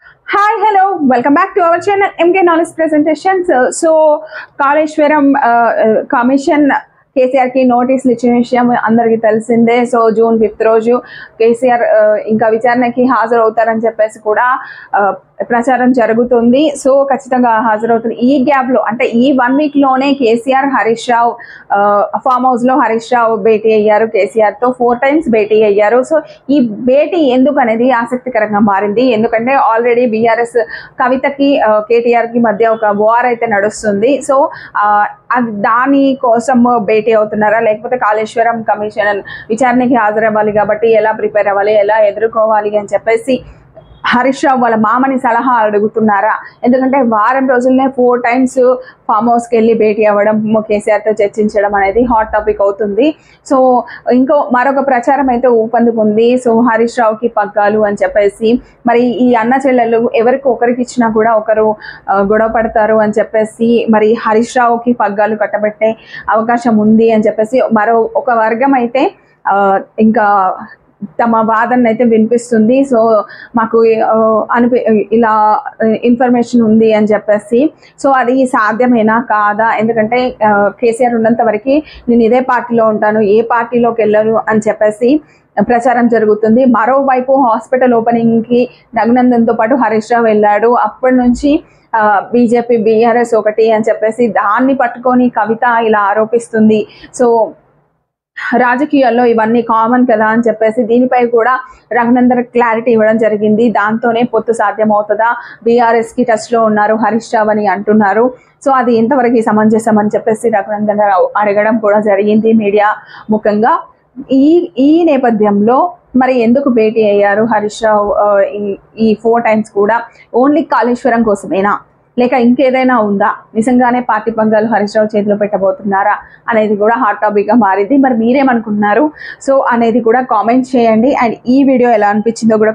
Hi, hello, welcome back to our channel MK Knowledge Presentations. So, Kaleshwaram Commission KCR కి నోటీసులు ఇచ్చిన విషయం అందరికీ తెలిసిందే. సో జూన్ 5th రోజు కేసీఆర్ ఇంకా విచారణకి హాజరవుతారని చెప్పేసి కూడా ప్రచారం జరుగుతుంది. సో ఖచ్చితంగా హాజరవుతుంది. ఈ గ్యాప్ లో అంటే ఈ 1 week లోనే కేసీఆర్ హరీష్ రావు ఫామ్ హౌస్ లో హరీష్ రావు భేటీ అయ్యారు. కేసీఆర్ తో 4 times భేటీ అయ్యారు. సో ఈ భేటీ ఎందుకు అనేది ఆసక్తికరంగా మారింది. ఎందుకంటే ఆల్రెడీ బీఆర్ఎస్ కవితకి కేటీఆర్ కి మధ్య ఒక వార్ అయితే నడుస్తుంది. సో దాని కోసం భేటీ అవుతున్నారా, లేకపోతే కాళేశ్వరం కమిషన్ విచారణకి హాజరవ్వాలి కాబట్టి ఎలా ప్రిపేర్ అవ్వాలి, ఎలా ఎదుర్కోవాలి అని చెప్పేసి హరీష్ రావు వాళ్ళ మామని సలహా అడుగుతున్నారా? ఎందుకంటే వారం రోజులనే 4 times ఫామ్ హౌస్కి వెళ్ళి భేటీ అవ్వడం, కేసీఆర్తో చర్చించడం అనేది హాట్ టాపిక్ అవుతుంది. సో మరొక ప్రచారం అయితే ఊపందుకుంది. సో హరీష్ రావుకి పగ్గాలు అని చెప్పేసి, మరి ఈ అన్న చెల్లెళ్ళు ఎవరికి ఒకరికి ఇచ్చినా కూడా ఒకరు గొడవ పడతారు అని చెప్పేసి, మరి హరీష్ రావుకి పగ్గాలు కట్టబెట్టే అవకాశం ఉంది అని చెప్పేసి మరో ఒక వర్గం అయితే ఇంకా తమ వాదన అయితే వినిపిస్తుంది. సో మాకు ఇలా ఇన్ఫర్మేషన్ ఉంది అని చెప్పేసి, సో అది సాధ్యమేనా కాదా? ఎందుకంటే కేసీఆర్ ఉన్నంత వరకు నేను ఇదే పార్టీలో ఉంటాను, ఏ పార్టీలోకి వెళ్ళను అని చెప్పేసి ప్రచారం జరుగుతుంది. మరోవైపు హాస్పిటల్ ఓపెనింగ్కి రఘునందన్తో పాటు హరీష్ రావు వెళ్ళాడు. అప్పటి నుంచి బీజేపీ బీఆర్ఎస్ ఒకటి అని చెప్పేసి దాన్ని పట్టుకొని కవిత ఇలా ఆరోపిస్తుంది. సో రాజకీయాల్లో ఇవన్నీ కామన్ కదా అని చెప్పేసి దీనిపై కూడా రఘునందన్ క్లారిటీ ఇవ్వడం జరిగింది. దాంతోనే పొత్తు సాధ్యమవుతుందా, బీఆర్ఎస్కి టచ్లో ఉన్నారు హరీష్ రావు అని అంటున్నారు. సో అది ఎంతవరకు సమంజసం అని చెప్పేసి రఘునందన్ అడగడం కూడా జరిగింది మీడియా ముఖంగా. ఈ నేపథ్యంలో మరి ఎందుకు భేటీ అయ్యారు హరీష్ రావు ఈ 4 times కూడా? ఓన్లీ కాళేశ్వరం కోసమేనా, లేక ఇంకేదైనా ఉందా? నిజంగానే పార్టీ పంగాలు హరీష్ రావు చేతిలో పెట్టబోతున్నారా అనేది కూడా హాట్ టాపిక్గా మారింది. మరి మీరేమనుకుంటున్నారు సో అనేది కూడా కామెంట్ చేయండి. అండ్ ఈ వీడియో ఎలా అనిపించిందో కూడా